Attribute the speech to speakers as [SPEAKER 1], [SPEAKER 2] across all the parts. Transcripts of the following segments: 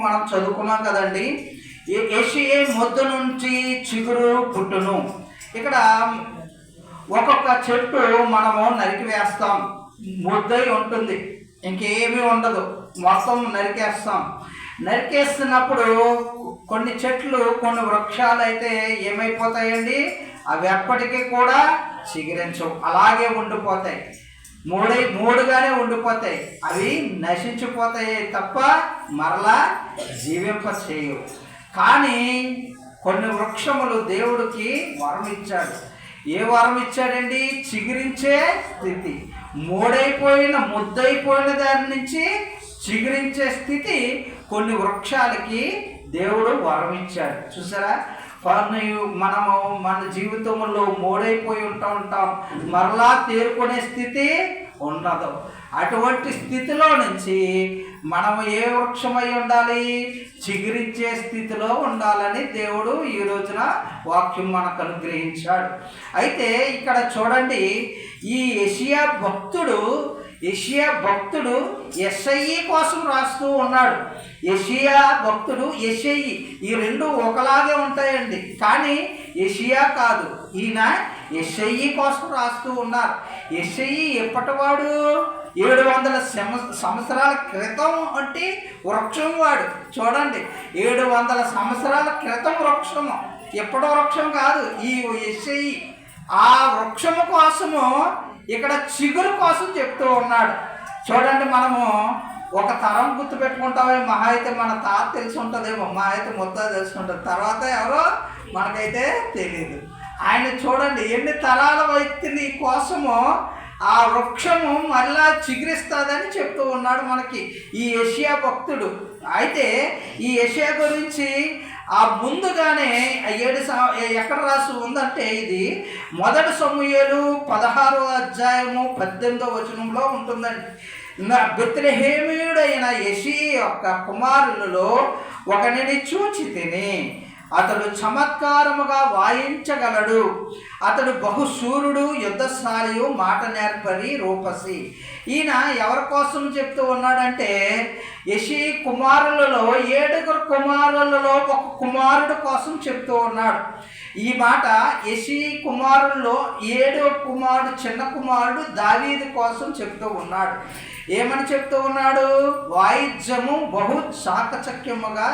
[SPEAKER 1] మనం చదువుకున్నాం కదండి. యెషయా మొద్దు నుంచి చిగురు పుట్టును. ఇక్కడ ఒక్కొక్క చెట్టు మనము నరికి వేస్తాం, ముద్దై ఉంటుంది, ఇంకేమీ ఉండదు, మొత్తం నరికేస్తాం. నరికేస్తున్నప్పుడు కొన్ని చెట్లు, కొన్ని వృక్షాలు అయితే ఏమైపోతాయండి, అవి ఎప్పటికీ కూడా చిగురించవు, అలాగే ఉండిపోతాయి, మూడుగానే ఉండిపోతాయి, అవి నశించిపోతాయి తప్ప మరలా జీవింప చేయవు. కానీ కొన్ని వృక్షములు దేవుడికి వరం ఇచ్చాడు. ఏ వరం ఇచ్చాడండి? చిగురించే స్థితి. ముద్దైపోయిన దాని నుంచి చిగురించే స్థితి కొన్ని వృక్షాలకి దేవుడు వరం ఇచ్చాడు. చూసారా, మనము మన జీవితంలో మూడైపోయి ఉంటాం, మరలా తేరుకునే స్థితి ఉండదు. అటువంటి స్థితిలో నుంచి మనము ఏ వృక్షమై ఉండాలి? చిగురించే స్థితిలో ఉండాలని దేవుడు ఈ రోజున వాక్యం మనకు అనుగ్రహించాడు. అయితే ఇక్కడ చూడండి, ఈ యెషయా భక్తుడు యెషయి కోసం రాస్తూ ఉన్నాడు. యెషయా భక్తుడు, యెషయి, ఈ రెండు ఒకలాగే ఉంటాయండి. కానీ యెషయా కాదు, ఈయన యెషయి కోసం రాస్తూ ఉన్నారు. యెషయి ఎప్పటివాడు? 700 సంవత్సరాల క్రితం అంటే వృక్షం వాడు. చూడండి, 700 సంవత్సరాల క్రితం వృక్షము, ఎప్పటి వృక్షం కాదు ఈ యెషయి. ఆ వృక్షము కోసము ఇక్కడ చిగురు కోసం చెప్తూ ఉన్నాడు. చూడండి, మనము ఒక తరం గుర్తు పెట్టుకుంటామే, మహా అయితే మన తాత తెలిసి ఉంటుందేమో, మహా అయితే మొత్తం తెలిసి ఉంటుంది, తర్వాత ఎవరో మనకైతే తెలియదు. ఆయన చూడండి ఎన్ని తరాల వ్యక్తిని కోసము ఆ వృక్షము మళ్ళా చిగురిస్తుందని చెప్తూ ఉన్నాడు మనకి ఈ యెషయా భక్తుడు. అయితే ఈ యెషయా గురించి ఆ ముందుగానే ఎక్కడ రాసి ఉందంటే, ఇది 1 సమూయేలు 16వ అధ్యాయము 18వ వచనంలో ఉంటుందండి. బెత్లెహేమీయుడైన యెషయా యొక్క కుమారులలో ఒకనిని చూచి తిని, అతడు చమత్కారముగా వాయించగలడు, అతడు బహుశూరుడు, యుద్ధశాలియు, మాట నేర్పరి, రూపసి. ఈయన ఎవరి కోసం చెప్తూ ఉన్నాడంటే, యెషయా కుమారులలో 7 కుమారులలో ఒక కుమారుడు కోసం చెప్తూ ఉన్నాడు. ఈ మాట యెషయా కుమారుల్లో 7వ కుమారుడు, చిన్న కుమారుడు దావీదు కోసం చెప్తూ ఉన్నాడు. ఏమని చెప్తూ ఉన్నాడు? వాయిద్యము బహు చాకచక్యముగా,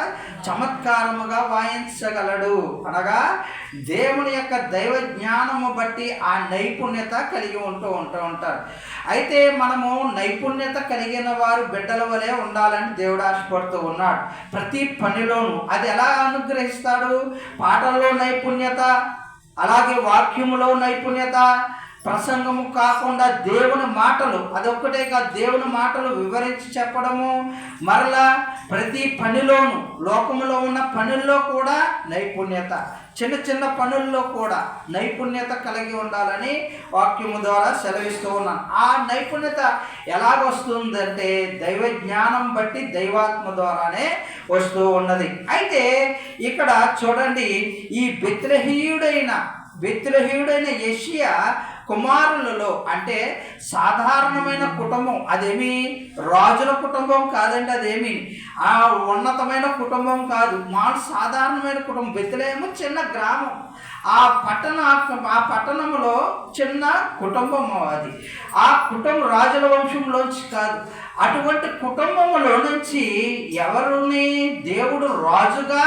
[SPEAKER 1] చమత్కారముగా వాయించగలడు, అనగా దేవుని యొక్క దైవ జ్ఞానము బట్టి ఆ నైపుణ్యత కలిగి ఉంటారు. అయితే మనము నైపుణ్యత కలిగిన వారు బిడ్డల వలె ఉండాలని దేవుడు ఆశపడుతూ ఉన్నాడు. ప్రతి పనిలోనూ అది ఎలా అనుగ్రహిస్తాడు? పాటల్లో నైపుణ్యత, అలాగే వాక్యములో నైపుణ్యత, ప్రసంగము కాకుండా దేవుని మాటలు, అదొక్కటే కాదు, దేవుని మాటలు వివరించి చెప్పడము, మరలా ప్రతి పనిలోనూ, లోకములో ఉన్న పనుల్లో కూడా నైపుణ్యత, చిన్న పనుల్లో కూడా నైపుణ్యత కలిగి ఉండాలని వాక్యము ద్వారా సెలవిస్తూ ఉన్నాను. ఆ నైపుణ్యత ఎలాగొస్తుందంటే దైవ జ్ఞానం బట్టి, దైవాత్మ ద్వారానే వస్తూ ఉన్నది. అయితే ఇక్కడ చూడండి, ఈ బెత్లెహేమీయుడైన యెషయా కుమారులలో, అంటే సాధారణమైన కుటుంబం, అదేమి రాజుల కుటుంబం కాదండి, అదేమి ఆ ఉన్నతమైన కుటుంబం కాదు, సాధారణమైన కుటుంబం. బెత్లెహేము చిన్న గ్రామం, ఆ పట్టణంలో చిన్న కుటుంబం అది. ఆ కుటుంబం రాజుల వంశంలోంచి కాదు. అటువంటి కుటుంబంలో నుంచి ఎవరిని దేవుడు రాజుగా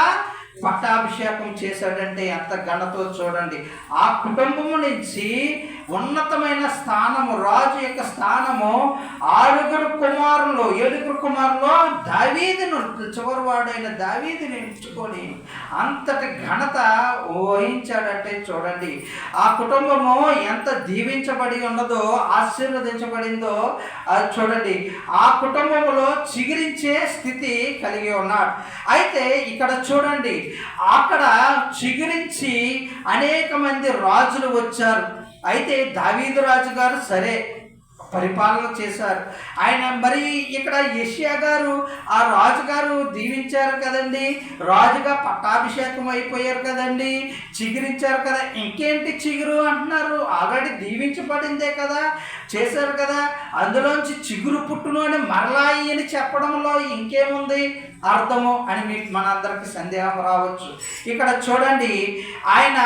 [SPEAKER 1] పట్టాభిషేకం చేశాడంటే ఎంత ఘనతో చూడండి. ఆ కుటుంబము నుంచి ఉన్నతమైన స్థానము, రాజు యొక్క స్థానము 7 కుమారులు దావీదును, చివరివాడైన దావీదుని ఎంచుకొని అంతటి ఘనత వహించాడంటే చూడండి. ఆ కుటుంబము ఎంత దీవించబడి ఉన్నదో, ఆశీర్వదించబడిందో అది చూడండి. ఆ కుటుంబంలో చిగురించే స్థితి కలిగి ఉన్నాడు. అయితే ఇక్కడ చూడండి, అక్కడ చిగురించి అనేక మంది రాజులు వచ్చారు. అయితే దావీదు రాజు గారు సరే పరిపాలన చేశారు ఆయన. మరి ఇక్కడ యెషయా గారు ఆ రాజుగారు దీవించారు కదండి, రాజుగా పట్టాభిషేకం అయిపోయారు కదండి, చిగురించారు కదా, ఇంకేంటి చిగురు అంటున్నారు, ఆల్రెడీ దీవించబడిందే కదా, చేశారు కదా, అందులోంచి చిగురు పుట్టును అని మరలా అని చెప్పడంలో ఇంకేముంది అర్థము అని మీకు మనందరికి సందేహం రావచ్చు. ఇక్కడ చూడండి, ఆయన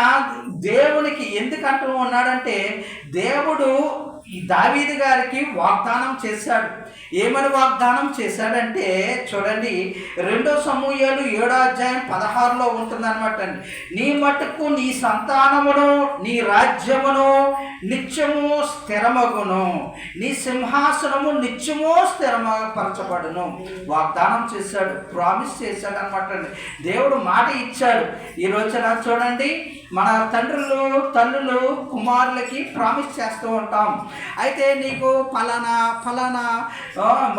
[SPEAKER 1] దేవునికి ఎందుకంటూ ఉన్నాడంటే, దేవుడు ఈ దావీదు గారికి వాగ్దానం చేశాడు. ఏమని వాగ్దానం చేశాడంటే చూడండి, 2 సమూయేలు 7:16 ఉంటుందన్నమాట అండి. నీ మట్టుకు నీ సంతానమును నీ రాజ్యమును నిత్యము స్థిరమగును, నీ సింహాసనము నిత్యము స్థిరపరచబడును. వాగ్దానం చేశాడు, ప్రామిస్ చేశాడు అనమాట అండి. దేవుడు మాట ఇచ్చాడు. ఈ రోజున చూడండి, మన తండ్రులు తల్లులు కుమారులకి ప్రామిస్ చేస్తూ ఉంటాం. అయితే నీకు ఫలానా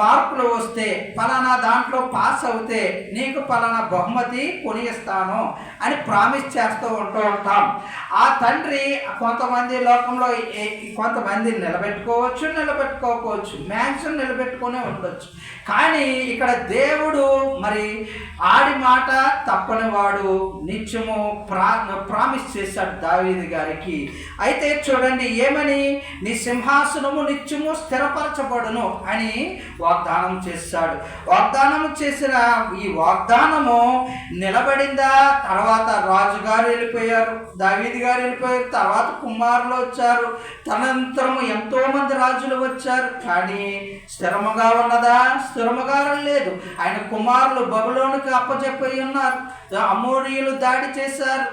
[SPEAKER 1] మార్కులు వస్తే, ఫలానా దాంట్లో పాస్ అవుతే నీకు ఫలానా బహుమతి కొనిస్తాను అని ప్రామిస్ చేస్తూ ఉంటాం. ఆ తండ్రి కొంతమంది లోకంలో కొంతమంది నిలబెట్టుకోవచ్చు, నిలబెట్టుకోకపోవచ్చు, మ్యాక్సిమం నిలబెట్టుకునే ఉండొచ్చు. కానీ ఇక్కడ దేవుడు మరి ఆడి మాట తప్పని వాడు, నిత్యము ప్రామిస్ చేశాడు దావీదు గారికి. అయితే చూడండి, ఏమని, నీ సింహాసనము నిత్యము స్థిరపరచబడును అని వాగ్దానం చేశాడు. వాగ్దానం చేసిన ఈ వాగ్దానము నిలబడిందా? తర్వాత రాజుగారు వెళ్ళిపోయారు, దావీదు గారు వెళ్ళిపోయారు, తర్వాత కుమారులు వచ్చారు, తనంతరము ఎంతో మంది రాజులు వచ్చారు. కానీ స్థిరముగా ఉన్నదా? స్థిరముగా లేదు. ఆయన కుమారులు బబులోనుకు అప్పచెప్పి ఉన్నారు, అమోరీయులు దాడి చేశారు,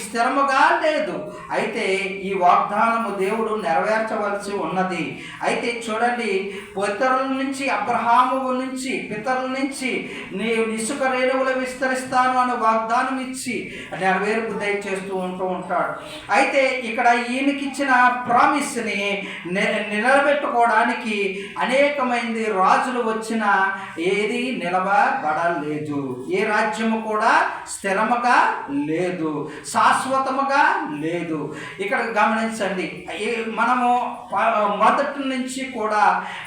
[SPEAKER 1] స్థిరముగా లేదు. అయితే ఈ వాగ్దానము దేవుడు నెరవేర్చవలసి ఉన్నది. అయితే చూడండి, పితరుల నుంచి, అబ్రహాము నుంచి, పితరుల నుంచి నేను ఇసుక రేణువులు విస్తరిస్తాను అని వాగ్దానం ఇచ్చి నెరవేర్పు దయచేస్తూ ఉంటాడు. అయితే ఇక్కడ ఈయనకిచ్చిన ప్రామిస్ని నిలబెట్టుకోవడానికి అనేకమైంది రాజులు వచ్చిన ఏది నిలబడలేదు. ఏ రాజ్యము కూడా స్థిరముగా లేదు, శాశ్వతముగా లేదు. ఇక్కడ గమనించండి, మనము మొదటి నుంచి కూడా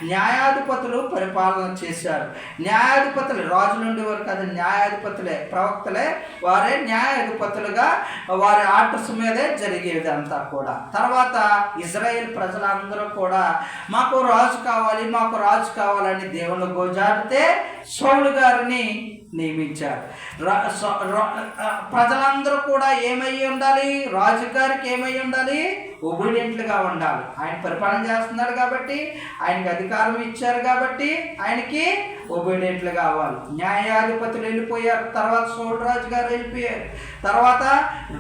[SPEAKER 1] న్యాయాధిపతులు పరిపాలన చేశారు. న్యాయాధిపతులు రాజులు ఉండేవారు కదా, న్యాయాధిపతులే, ప్రవక్తలే, వారే న్యాయాధిపతులుగా వారి ఆర్డర్స్ మీదే జరిగేది అంతా కూడా. తర్వాత ఇజ్రాయేల్ ప్రజలందరూ కూడా మాకు రాజు కావాలి, మాకు రాజు కావాలని దేవుని గోజాడితే సౌలు గారిని నియమించారు. ప్రజలందరూ కూడా ఏమై ఉండాలి? రాజుగారికి ఏమై ఉండాలి? ఒబీడియంట్లుగా ఉండాలి. ఆయన పరిపాలన చేస్తున్నాడు కాబట్టి, ఆయనకి అధికారం ఇచ్చారు కాబట్టి ఆయనకి ఒబీడియంట్లు కావాలి. న్యాయాధిపతులు వెళ్ళిపోయారు, తర్వాత సౌలు రాజు గారు వెళ్ళిపోయారు, తర్వాత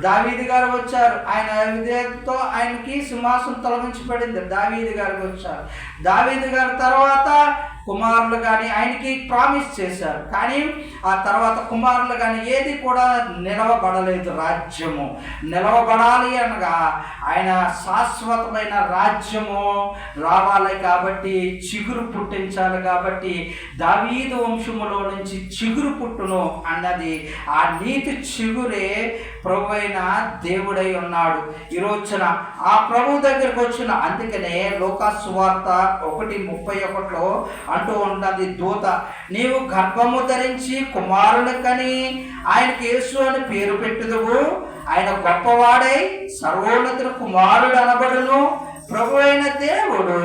[SPEAKER 1] దావీదు గారు వచ్చారు. ఆయన విధేయతతో ఆయనకి సింహాసనం తొలగించబడింది, దావీదు గారికి వచ్చారు. దావీదు గారి తర్వాత కుమారులు కానీ ఆయనకి ప్రామిస్ చేశారు, కానీ ఆ తర్వాత కుమారులు కానీ ఏది కూడా నిలవబడలేదు. రాజ్యము నిలవబడాలి అనగా ఆయన శాశ్వతమైన రాజ్యము రావాలి కాబట్టి, చిగురు పుట్టించాలి కాబట్టి, దావీదు వంశములో నుంచి చిగురు పుట్టును అన్నది ఆ నీతి చిగురే ప్రభు అయిన దేవుడై ఉన్నాడు. ఈ రోజున ఆ ప్రభు దగ్గరకు వచ్చిన, అందుకనే లూకాసు సువార్త 1:31 అంటూ ఉన్నది, దూత నీవు గర్భము ధరించి కుమారుని కని ఆయనకి యేసు అని పేరు పెట్టుదువు, ఆయన గొప్పవాడై సర్వోన్నతుడు కుమారుడు అనబడును, ప్రభు అయిన దేవుడు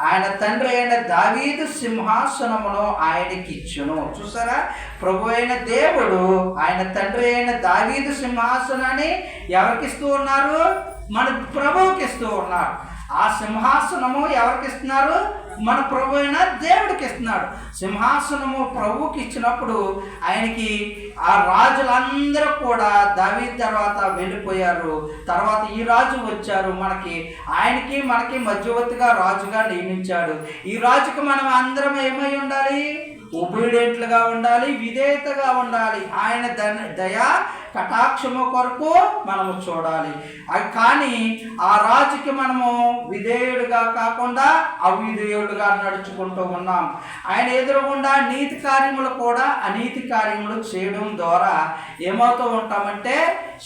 [SPEAKER 1] ఆయన తండ్రి అయిన దావీదు సింహాసనమును ఆయనకి ఇచ్చును. చూసారా, ప్రభు అయిన దేవుడు ఆయన తండ్రి అయిన దావీదు సింహాసనాన్ని ఎవరికి ఇస్తూ ఉన్నారు? మన ప్రభువుకి ఇస్తూ ఉన్నారు. ఆ సింహాసనము ఎవరికి ఇస్తున్నారు? మన ప్రభు అయిన దేవుడికి ఇస్తున్నాడు. సింహాసనము ప్రభువుకి ఇచ్చినప్పుడు ఆయనకి ఆ రాజులందరూ కూడా దావీదు తర్వాత వెళ్ళిపోయారు. తర్వాత ఈ రాజు వచ్చారు, ఆయనకి మనకి మధ్యవర్తిగా రాజుగా నియమించాడు. ఈ రాజుకి మనం అందరం ఏమై ఉండాలి? ఒబీడియంట్లుగా ఉండాలి, విధేయతగా ఉండాలి. ఆయన దయ కటాక్షము కొరకు మనము చూడాలి. కానీ ఆ రాజుకి మనము విధేయుడిగా కాకుండా అవిధేయుడిగా నడుచుకుంటూ ఉన్నాం. ఆయన ఎదురుగుండా నీతి కార్యములు కూడా అనీతి కార్యములు చేయడం ద్వారా ఏమవుతూ ఉంటామంటే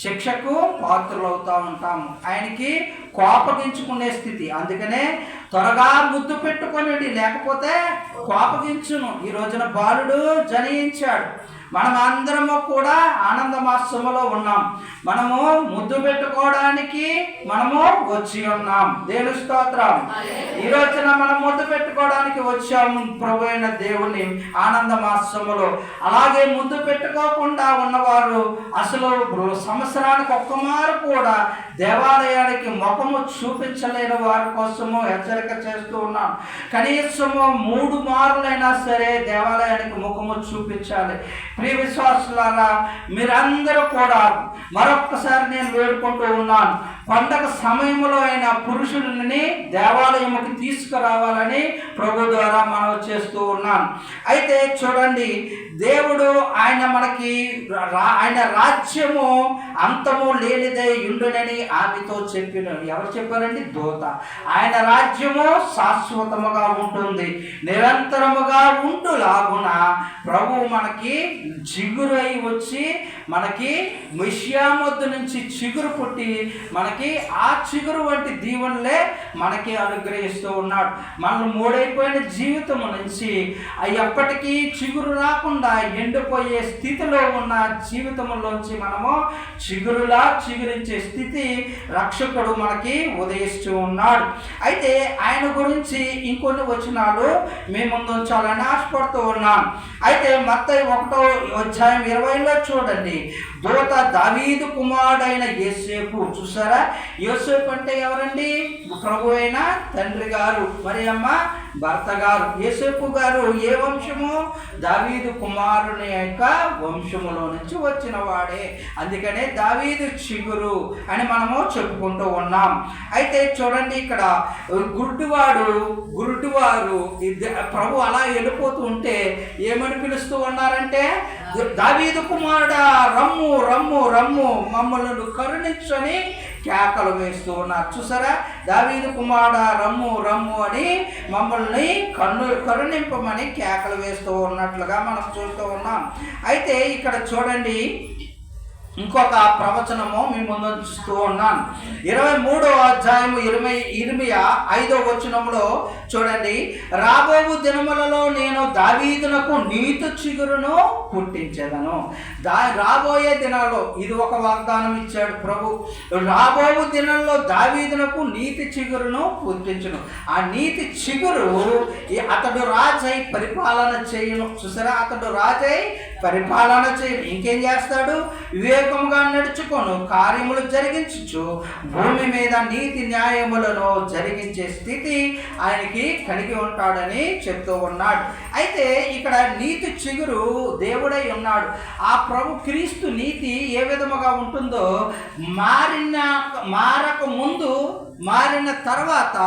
[SPEAKER 1] శిక్షకు పాత్రలు అవుతూ ఉంటాము. ఆయనకి కోపగించుకునే స్థితి. అందుకనే త్వరగా ముద్దు పెట్టుకొనిడి, లేకపోతే కోపగించును. ఈ రోజున బాలుడు జనించాడు. మనం అందరము కూడా ఆనంద మాసములో ఉన్నాం. మనము ముద్దు పెట్టుకోవడానికి మనము వచ్చి ఉన్నాం. దేవుని స్తోత్రం. ఈ రోజున మనం ముద్దు పెట్టుకోవడానికి వచ్చాము ప్రభు అయిన దేవుని ఆనంద మాసములో. అలాగే ముద్దు పెట్టుకోకుండా ఉన్నవారు అసలు సంవత్సరానికి ఒక్కమారు కూడా దేవాలయానికి ముఖము చూపించలేని వారి కోసము హెచ్చరిక చేస్తూ ఉన్నాం. కనీసము 3 మార్లైనా సరే దేవాలయానికి ముఖము చూపించాలి. ప్రియ విశ్వాసులారా, మీరందరూ కూడా మరొక్కసారి నేను వేడుకుంటూ ఉన్నాను, పండగ సమయంలో అయిన పురుషులని దేవాలయముకి తీసుకురావాలని ప్రభు ద్వారా మనం చేస్తూ ఉన్నాను. అయితే చూడండి, దేవుడు ఆయన మనకి ఆయన రాజ్యము అంతము లేనిదే ఉండునని ఆమెతో చెప్పిన. ఎవరు చెప్పారండి? దూత. ఆయన రాజ్యము శాశ్వతముగా ఉంటుంది, నిరంతరముగా ఉండులాగున ప్రభు మనకి చిగురై వచ్చి మనకి మెషియా మొద్దు నుంచి చిగురు పుట్టి మనకి ఆ చిగురు వంటి దీవెనలే మనకి అనుగ్రహిస్తూ ఉన్నాడు. మనం మూడైపోయిన జీవితం నుంచి ఎప్పటికీ చిగురు రాకుండా ఎండిపోయే స్థితిలో ఉన్న జీవితంలోంచి మనము చిగురించే స్థితి రక్షకుడు మనకి ఉదయిస్తూ ఉన్నాడు. అయితే ఆయన గురించి ఇంకొన్ని వచనాలు మీ ముందు ఉంచాలని ఆశపడుతూ ఉన్నాను. అయితే మత్తయి 1:20 చూడండి, దూత దావీదు కుమారుడైన యోసేపు. చూసారా, యోసేపు అంటే ఎవరండి? ప్రభు అయిన తండ్రి గారు, మరి అమ్మ భర్త గారు. యోసేపు గారు ఏ వంశము? దావీదు కుమారుని యొక్క వంశములో నుంచి వచ్చిన వాడే. అందుకనే దావీదు చిగురు అని మనము చెప్పుకుంటూ ఉన్నాం. అయితే చూడండి, ఇక్కడ గురుడువారు ప్రభు అలా వెళ్ళిపోతూ ఉంటే ఏమని పిలుస్తూ ఉన్నారంటే, దావీదు కుమారుడా రమ్ము రమ్ము రమ్ము, మమ్మల్ని కరుణించని కేకలు వేస్తూ ఉన్నారు. చూసారా, దావీదు కుమారుడా రమ్ము రమ్ము అని మమ్మల్ని కరుణింపమని కేకలు వేస్తూ ఉన్నట్లుగా మనం చూస్తూ ఉన్నాం. అయితే ఇక్కడ చూడండి, ఇంకొక ప్రవచనము మీ ముందు చూస్తూ ఉన్నాను. 23వ అధ్యాయము 25వ వచనంలో చూడండి, రాబోవు దినములలో నేను దావీదునకు నీతి చిగురును పుట్టించేదను. రాబోయే దినాల్లో ఇది ఒక వాగ్దానం ఇచ్చాడు ప్రభు. రాబోవు దినంలో దావీదునకు నీతి చిగురును పుట్టించును. ఆ నీతి చిగురు అతడు రాజై పరిపాలన చేయును. చూసారా, అతడు రాజై పరిపాలన చేయను. ఇంకేం చేస్తాడు? వివేకముగా నడుచుకొను, కార్యములు జరిగించు, భూమి మీద నీతి న్యాయములను జరిగించే స్థితి ఆయనకి కలిగి ఉంటాడని చెప్తూ ఉన్నాడు. అయితే ఇక్కడ నీతి చిగురు దేవుడై ఉన్నాడు. ఆ ప్రభు క్రీస్తు నీతి ఏ విధముగా ఉంటుందో, మారక ముందు మారిన తర్వాత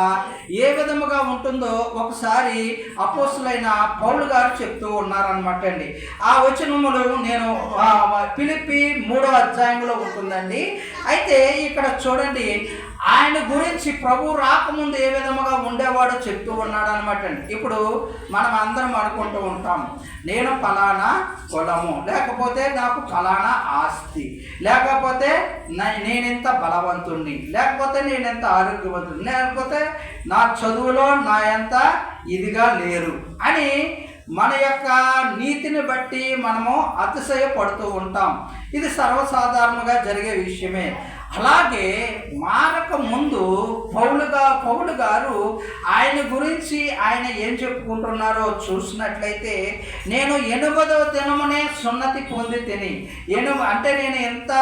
[SPEAKER 1] ఏ విధముగా ఉంటుందో ఒకసారి అపోస్తులైన పౌలు గారు చెప్తూ ఉన్నారనమాట అండి. ఆ వచనములు నేను ఫిలిప్పీ 3వ అధ్యాయంలో ఉంటుందండి. అయితే ఇక్కడ చూడండి, ఆయన గురించి ప్రభు రాకముందు ఏ విధముగా ఉండేవాడో చెప్తూ ఉన్నాడు అనమాట అండి. ఇప్పుడు మనం అందరం అనుకుంటూ ఉంటాం, నేను ఫలానా కులము, లేకపోతే నాకు ఫలానా ఆస్తి, లేకపోతే నేనెంత బలవంతుణ్ణి, లేకపోతే నేనెంత ఆరోగ్యవంతుడిని, లేకపోతే నా చదువులో నా ఎంత ఇదిగా లేరు అని మన యొక్క నీతిని బట్టి మనము అతిశయపడుతూ ఉంటాం. ఇది సర్వసాధారణంగా జరిగే విషయమే. అలాగే మారక ముందు పౌలు గారు ఆయన గురించి ఆయన ఏం చెప్పుకుంటున్నారో చూసినట్లయితే, నేను 8వ దినమునే సున్నతి పొంది తిని, అంటే నేను ఎంత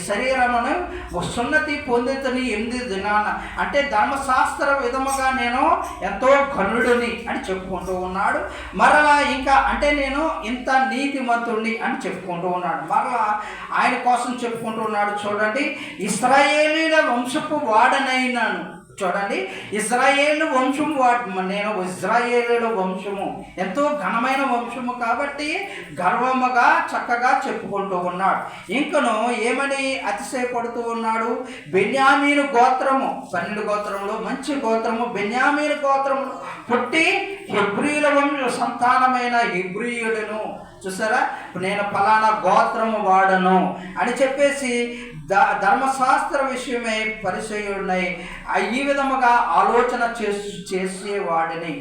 [SPEAKER 1] శరీరమును సున్నతి పొంది తిని 8 దినాన, అంటే ధర్మశాస్త్ర విధముగా నేను ఎంతో ఘనుడిని అని చెప్పుకుంటూ ఉన్నాడు. మరలా ఇంకా అంటే నేను ఇంత నీతిమంతుడిని అని చెప్పుకుంటూ ఉన్నాడు. మరలా ఆయన కోసం చెప్పుకుంటూ ఉన్నాడు. చూడండి, ఇశ్రాయేలీల వంశపు వాడనైనాను, చూడండి, ఇజ్రాయేలు వంశము నేను ఇజ్రాయేలు వంశము ఎంతో ఘనమైన వంశము కాబట్టి గర్వముగా చక్కగా చెప్పుకుంటూ ఉన్నాడు. ఇంకను ఏమని అతిశయపడుతూ ఉన్నాడు? బెన్యామీను గోత్రము, 12 గోత్రములో మంచి గోత్రము బెన్యామీను గోత్రములు పుట్టి హెబ్రీయుల వంశ సంతానమైన హెబ్రీయుడును. చూసారా, నేను ఫలానా గోత్రము వాడను అని చెప్పేసి ధర్మశాస్త్ర విషయమై పరిచయుడినై ఈ విధముగా ఆలోచన చేసేవాడిని.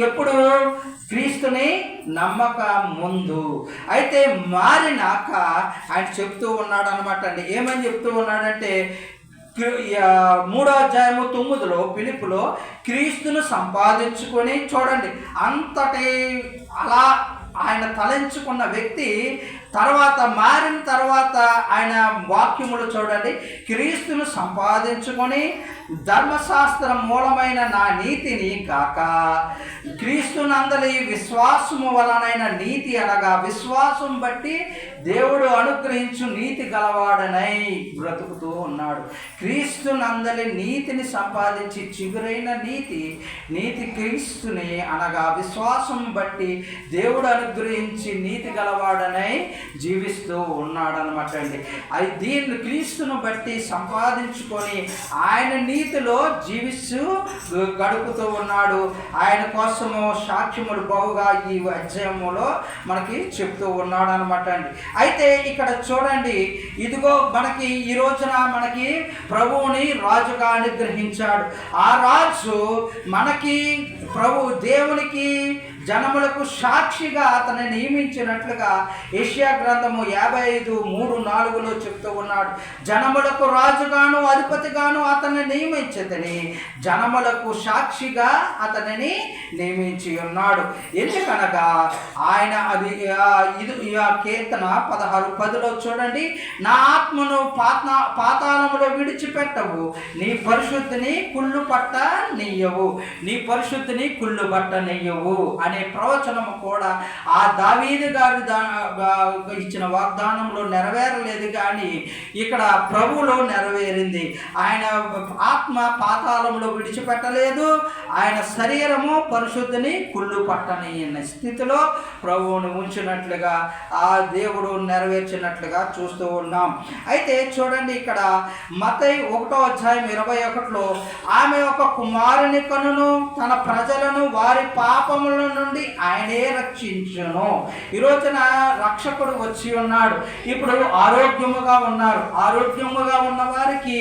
[SPEAKER 1] ఎప్పుడు? క్రీస్తుని నమ్మక ముందు. అయితే మారినాక ఆయన చెప్తూ ఉన్నాడు అనమాట అండి. ఏమని చెప్తూ ఉన్నాడంటే 3వ అధ్యాయము 9లో ఫిలిప్పులో క్రీస్తును సంపాదించుకొని, చూడండి అంతటి అలా ఆయన తలంచుకున్న వ్యక్తి తర్వాత మారిన తర్వాత ఆయన వాక్యములు చూడండి, క్రీస్తును సంపాదించుకొని ధర్మశాస్త్రం మూలమైన నా నీతిని కాక క్రీస్తునందలి విశ్వాసము వలనైన నీతి అనగా విశ్వాసం బట్టి దేవుడు అనుగ్రహించు నీతి గలవాడనై బ్రతుకుతూ ఉన్నాడు. క్రీస్తునందలి నీతిని సంపాదించి చిగురైన నీతి క్రీస్తుని అనగా విశ్వాసం బట్టి దేవుడు అనుగ్రహించి నీతి గలవాడనై జీవిస్తూ ఉన్నాడు అనమాట అండి. అది దీన్ని క్రీస్తును బట్టి సంపాదించుకొని ఆయన నీతిలో జీవిస్తూ గడుపుతూ ఉన్నాడు. ఆయన కోసము సాక్ష్యములు బహుగా ఈ అధ్యాయములో మనకి చెప్తూ ఉన్నాడు అనమాట అండి. అయితే ఇక్కడ చూడండి, ఇదిగో మనకి ఈ రోజున మనకి ప్రభువుని రాజుగా అనుగ్రహించాడు. ఆ రాజు మనకి దేవునికి జనములకు సాక్షిగా అతన్ని నియమించినట్లుగా యెషయా గ్రంథము 55:3-4లో చెప్తూ ఉన్నాడు. జనములకు రాజుగాను అధిపతిగాను అతన్ని నియమించదని జనములకు సాక్షిగా అతనిని నియమించి ఉన్నాడు. ఎందుకనగా ఆయన అది కీర్తన 16:10లో చూడండి, నా ఆత్మను పాతాళములో విడిచిపెట్టవు, నీ పరిశుద్ధిని కుళ్ళు పట్ట నెయ్యవు, నీ పరిశుద్ధిని కుళ్ళు పట్ట నెయ్యవు అనే ప్రవచనము కూడా ఆ దావీదు గారు ఇచ్చిన వాగ్దానంలో నెరవేరలేదు, కానీ ఇక్కడ ప్రభువులో నెరవేరింది. ఆయన ఆత్మ పాతాళంలో విడిచిపెట్టలేదు, ఆయన శరీరము పరిశుద్ధిని కుళ్ళు పట్టని స్థితిలో ప్రభువును ఉంచినట్లుగా ఆ దేవుడు నెరవేర్చినట్లుగా చూస్తూ ఉన్నాం. అయితే చూడండి, ఇక్కడ మత్తయి 1వ అధ్యాయం 21లో ఆమె ఒక కుమారుని కనును, తన ప్రజలను వారి పాపముల నుండి ఆయనే రక్షించును. ఈ రోజున రక్షకుడు వచ్చి ఉన్నాడు. ఇప్పుడు ఆరోగ్యముగా ఉన్నారు. ఆరోగ్యముగా ఉన్న వారికి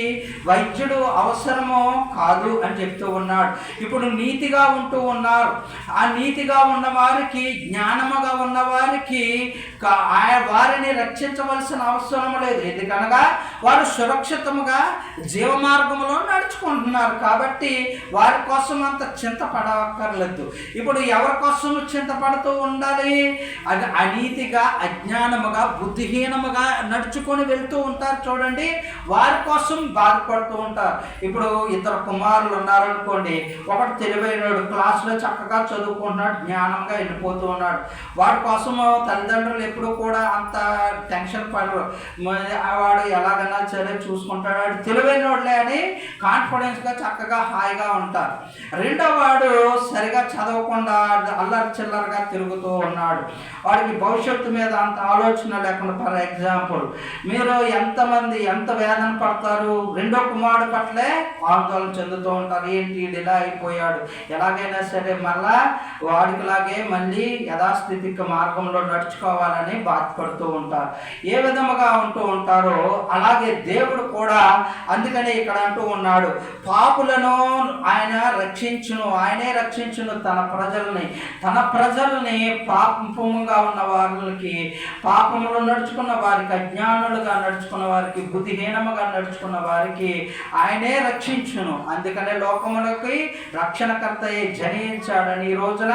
[SPEAKER 1] వైద్యుడు అవసరమో కాదు అని చెప్తూ ఉన్నాడు. ఇప్పుడు నీతిగా ఉంటూ ఉన్నారు. ఆ నీతిగా ఉన్న వారికి, జ్ఞానముగా ఉన్న వారికి వారిని రక్షించవలసిన అవసరం లేదు. ఎందుకనగా వారు సురక్షితముగా జీవమార్గంలో నడుచుకుంటున్నారు కాబట్టి వారి కోసం అంత చింతపడక్కర్లేదు. ఇప్పుడు ఎవరి కోసం చింతపడుతూ ఉండాలి? అది అనీతిగా, అజ్ఞానముగా, బుద్ధిహీనముగా నడుచుకొని వెళ్తూ ఉంటారు చూడండి, వారి కోసం బాధపడుతూ ఉంటారు. ఇప్పుడు 2 కుమారులు ఉన్నారనుకోండి, ఒకటి తెలివైనడు, క్లాసులో చక్కగా చదువుకుంటున్నాడు, జ్ఞానంగా వెళ్ళిపోతూ ఉన్నాడు. వాడి కోసము తల్లిదండ్రులు ఎప్పుడు కూడా అంత టెన్షన్ పడరు. వాడు ఎలాగైనా సరే చూసుకుంటాడు, వాడు తెలివైనోడులే అని కాన్ఫిడెన్స్గా చక్కగా హాయిగా ఉంటారు. రెండో వాడు సరిగా చదవకుండా అల్లరి చిల్లరగా తిరుగుతూ ఉన్నాడు. వాడికి భవిష్యత్తు మీద అంత ఆలోచన లేకుండా, ఫర్ ఎగ్జాంపుల్ మీరు ఎంతమంది ఎంత వేదన పడతారు? రెండో కుమారుడు పట్లే ఆందోళన చెందుతూ ఉంటారు. ఏంటి ఇలా అయిపోయాడు, ఎలాగైనా సరే మళ్ళా వాడికిలాగే మళ్ళీ యథాస్థితిక మార్గంలో నడుచుకోవాలని బాధపడుతూ ఉంటారు. ఏ విధముగా ఉంటూ ఉంటారో అలాగే దేవుడు కూడా అందుకనే ఇక్కడ అంటూ ఉన్నాడు, పాపులను ఆయన రక్షించును, ఆయనే రక్షించును తన ప్రజల్ని పాపముగా ఉన్న వారికి, పాపములు నడుచుకున్న వారికి, అజ్ఞానులుగా నడుచుకున్న వారికి, బుద్ధిహీనముగా నడుచుకున్న వారికి ఆయనే రక్షించును. అందుకనే లోకములకి రక్షణకర్త జనించాడని ఈ రోజున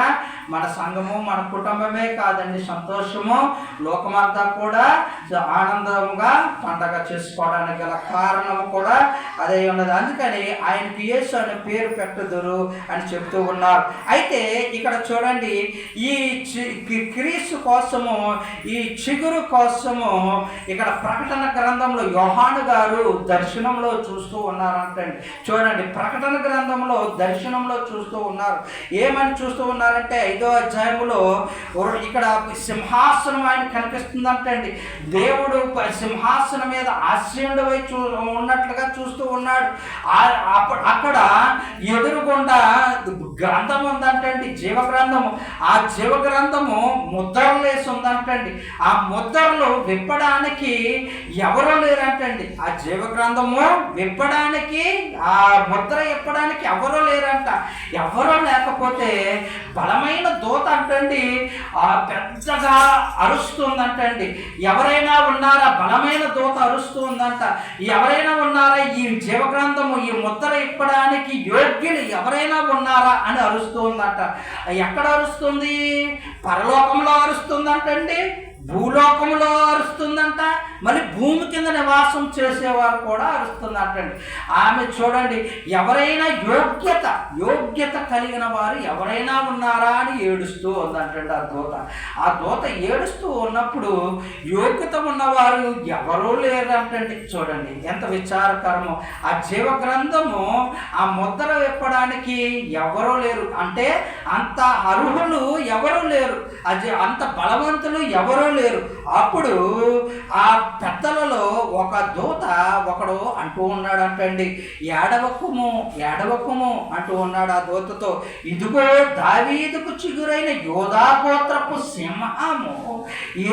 [SPEAKER 1] మన సంఘము, మన కుటుంబమే కాదండి సంతోషము, లోకమంతా కూడా ఆనందంగా పండగ చేసుకోవడానికి గల కారణము కూడా అదే ఉన్నది. అందుకని ఆయనకి యేసు అనే పేరు పెట్టదురు అని చెప్తూ ఉన్నారు. అయితే ఇక్కడ చూడండి, ఈ క్రీస్తు కోసము, ఈ చిగురు కోసము ఇక్కడ ప్రకటన గ్రంథంలో యోహాను గారు దర్శనంలో చూస్తూ ఉన్నారంటండి. చూడండి, ప్రకటన గ్రంథంలో దర్శనంలో చూస్తూ ఉన్నారు. ఏమని చూస్తూ ఉన్నారంటే 5వ అధ్యాయంలో ఇక్కడ సింహాసనం ఆయన కనిపిస్తుందంటండి. దేవుడు సింహాసనం మీద ఆశ్రయుడై ఉన్నట్లుగా చూస్తూ ఉన్నాడు. అక్కడ ఎదురుగుండా గ్రంథం ఉందంటండి, జీవగ్రంథము. ఆ జీవగ్రంథము ముద్రలు వేసి ఉందంటండి. ఆ ముద్రలు విప్పడానికి ఎవరో లేరంటండి. ఆ జీవగ్రంథము విప్పడానికి, ఆ ముద్ర విప్పడానికి ఎవరో లేరంట. ఎవరో లేకపోతే బలమైన దూత అంటండి పెద్దగా అరుస్తుందంటండి. ఎవరైనా ఉన్నారా? బలమైన దూత అరుస్తుందంట. ఎవరైనా ఉన్నారా? ఈ జీవగ్రంథము, ఈ ముద్ర ఇప్పడానికి యోగ్యులు ఎవరైనా ఉన్నారా అని అరుస్తుందంట. ఎక్కడ అరుస్తుంది? పరలోకంలో అరుస్తుందంటండి, భూలోకంలో అరుస్తుందంట, మళ్ళీ భూమి కింద నివాసం చేసేవారు కూడా అరుస్తుందంటండి. ఆమె చూడండి, ఎవరైనా యోగ్యత కలిగిన వారు ఎవరైనా ఉన్నారా అని ఏడుస్తూ ఉందంటండి ఆ దూత ఏడుస్తూ ఉన్నప్పుడు యోగ్యత ఉన్నవారు ఎవరూ లేరంటండి. చూడండి ఎంత విచారకరమో. ఆ జీవగ్రంథము, ఆ ముద్ర విప్పడానికి ఎవరూ లేరు. అంటే అంత అర్హులు ఎవరూ లేరు, అంత బలవంతులు ఎవరూ లేరు. అప్పుడు ఆ పెద్దలలో ఒక దూత ఒకడు అంటూ ఉన్నాడంటండి, ఏడవకుము అంటూ ఉన్నాడు ఆ దూతతో. ఇదిగో దావీదుకు చిగురైన యోధా గోత్రపు సింహము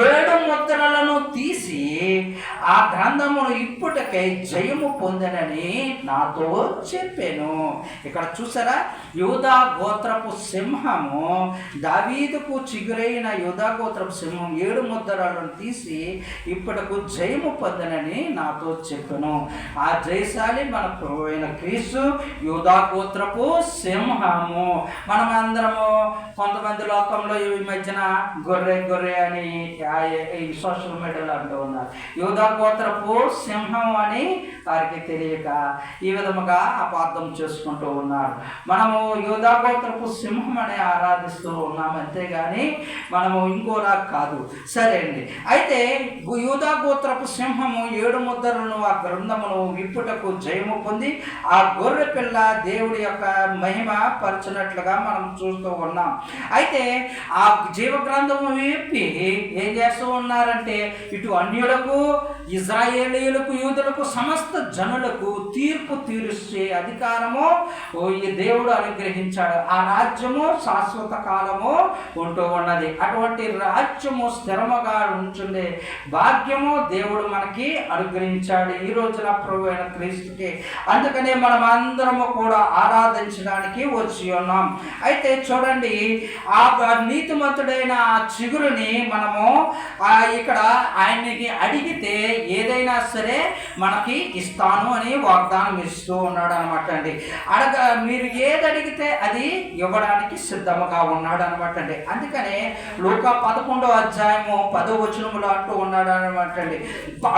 [SPEAKER 1] 7 ముద్రలను తీసి ఆ గ్రంథమును ఇప్పుటకై జయము పొందనని నాతో చెప్పాను. ఇక్కడ చూసారా, యోధా గోత్రపు సింహము, దావీదుకు చిగురైన యోధా గోత్రపు సింహం 7 ముద్రలను తీసి ఇప్పటికు జయము పొందనని నాతో చెప్పాను. ఆ జయశాలి మన ప్రభువైన క్రీస్తు, యూదా గోత్రపు సింహము. మనం అందరము కొంతమంది లోకంలో ఈ మధ్యన గొర్రె అని ఈ సోషల్ మీడియాలో అంటూ ఉన్నారు. యూదా గోత్రపు సింహం అని వారికి తెలియక ఈ విధముగా అపార్థం చేసుకుంటూ ఉన్నారు. మనము యూదా గోత్రపు సింహం అని ఆరాధిస్తూ ఉన్నాము, అంతేగాని మనము ఇంకోలా కాదు. సరే అండి, అయితే యూదా గోత్రపు సింహము 7 ముద్రలను ఆ గ్రంథమును విప్పుటకు జయము పొంది ఆ గొర్రె పిల్ల దేవుడి యొక్క మహిమ పరచినట్లుగా మనం చూస్తూ ఉన్నాం. అయితే ఆ జీవ గ్రంథము విప్పి ఏం చేస్తూ ఉన్నారంటే, ఇటు అన్యులకు, ఇజ్రాయేలీయులకు, యూదులకు, సమస్త జనులకు తీర్పు తీర్చే అధికారము ఈ దేవుడు అనుగ్రహించాడు. ఆ రాజ్యము శాశ్వత కాలము ఉంటూ ఉన్నది. అటువంటి రాజ్యము స్థిరముగా ఉంచుండే భాగ్యము దేవుడు మనకి అనుగ్రహించాడు ఈ రోజున ప్రభువైన క్రీస్తుకి. అందుకనే మనం అందరము కూడా ఆరాధించడానికి వచ్చి ఉన్నాం. అయితే చూడండి, ఆ నీతిమంతుడైన ఆ చిగురుని మనము ఇక్కడ ఆయనకి అడిగితే ఏదైనా సరే మనకి ఇస్తాను అని వాగ్దానం ఇస్తూ ఉన్నాడు అనమాట అండి. మీరు ఏది అడిగితే అది ఇవ్వడానికి సిద్ధముగా ఉన్నాడు అనమాట అండి. అందుకనే లూకా 11వ అధ్యాయము 10వ వచనములో అంటూ ఉన్నాడు అనమాట అండి,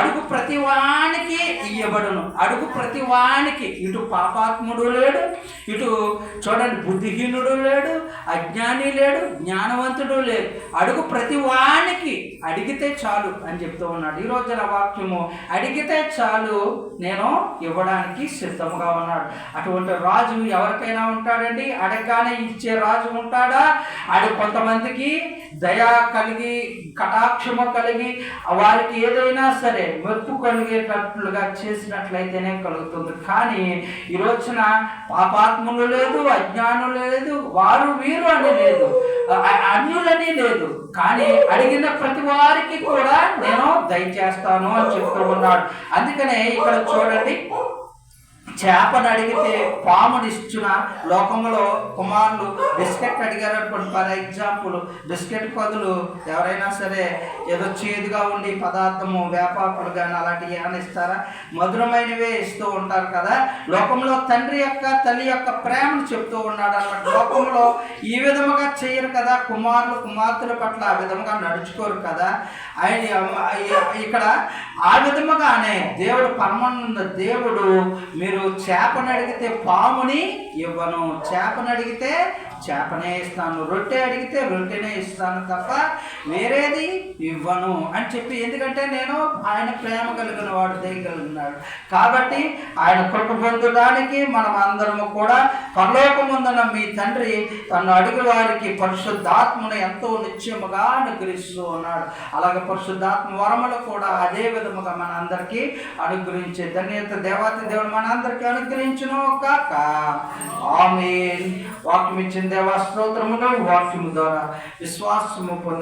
[SPEAKER 1] అడుగు ప్రతి వానికి ఇవ్వబడును. అడుగు ప్రతి వానికి, ఇటు పాపాత్ముడు లేడు, ఇటు చూడండి బుద్ధిహీనుడు లేడు, అజ్ఞాని లేడు, జ్ఞానవంతుడు లేడు. అడుగు ప్రతి వానికి, అడిగితే చాలు అని చెప్తూ ఉన్నాడు. ఈ రోజున వాక్యము, అడిగితే చాలు నేను ఇవ్వడానికి సిద్ధముగా ఉన్నాడు. అటువంటి రాజు ఎవరికైనా ఉంటాడండి? అడగగానే ఇచ్చే రాజు ఉంటాడా? కొంతమందికి దయ కలిగి, కటాక్షము కలిగి, వారికి ఏదైనా సరే మెప్పు కలిగేటట్లుగా చేసినట్లయితేనే కలుగుతుంది. కానీ ఈ రోజున పాపాత్ములు లేదు, అజ్ఞానులు లేదు, వారు వీరు అని లేదు, అన్యులని లేదు. కానీ అడిగిన ప్రతి వారికి కూడా నేను దయచేస్తాను అని చెప్తూ ఉన్నాడు. అందుకనే ఇక్కడ చూడండి, చేపను అడిగితే పామునిచ్చిన లోకంలో కుమారులు బిస్కెట్ అడిగారు అనుకోండి, ఫర్ ఎగ్జాంపుల్ బిస్కెట్ బదులు ఎవరైనా సరే ఏదో చేదుగా ఉండి పదార్థము వేపాకులు కానీ అలాంటివి ఏమైనా ఇస్తారా? మధురమైనవే ఇస్తూ ఉంటారు కదా. లోకంలో తండ్రి యొక్క, తల్లి యొక్క ప్రేమను చెప్తూ ఉన్నాడు అన్నమాట. లోకంలో ఈ విధముగా చేయరు కదా, కుమారులు కుమార్తెల పట్ల ఆ విధముగా నడుచుకోరు కదా. ఇక్కడ ఆ విధముగానే దేవుడు, పరమానంద దేవుడు, మీరు చేపను అడిగితే పాముని ఇవ్వను, చేపను అడిగితే చేపనే ఇస్తాను, రొట్టె అడిగితే రొట్టెనే ఇస్తాను తప్ప వేరేది ఇవ్వను అని చెప్పి, ఎందుకంటే నేను ఆయన ప్రేమ కలిగిన వాడు, దయ కలిగినాడు కాబట్టి ఆయన కృప పొందడానికి మనం అందరము కూడా పరలోకమందున మీ తండ్రి తను అడుగు వారికి పరిశుద్ధాత్మను ఎంతో నిత్యముగా అనుగ్రహిస్తూ ఉన్నాడు. అలాగే పరిశుద్ధాత్మ వరములు కూడా అదే విధముగా మన అందరికీ అనుగ్రహించే ధన్యత దేవాతి దేవుడు మన అందరికీ అనుగ్రహించును కాక. ఆమేన్. వాక్యం ఇచ్చిన దేవా స్తోత్రములు, వాక్యము ద్వారా విశ్వాసము పొంది